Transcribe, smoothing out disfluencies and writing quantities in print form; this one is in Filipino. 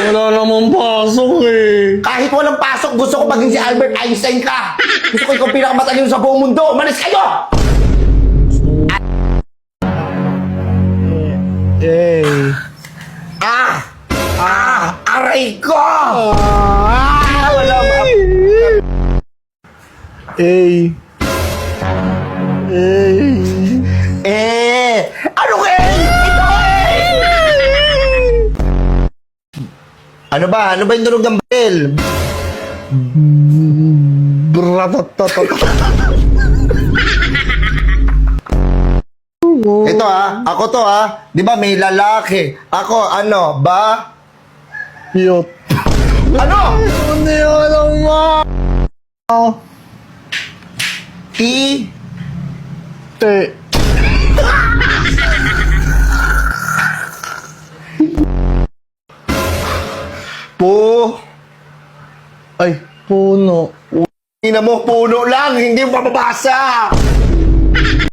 Wala namang pasok eh. Kahit walang pasok, gusto ko maging si Albert Einstein ka. Gusto ko ikaw pinakamatalino sa buong mundo. Umalis kayo! Aray ko! Wala ba? Ano ka Ito Ano ba? Ano ba yung tunog ng baril? Ito ako to Di ba may lalaki? Ako ano ba? Yot. Ano? Hindi ko alam mo. Te. Ay, puno. Ina mo, puno lang, hindi mo mababasa.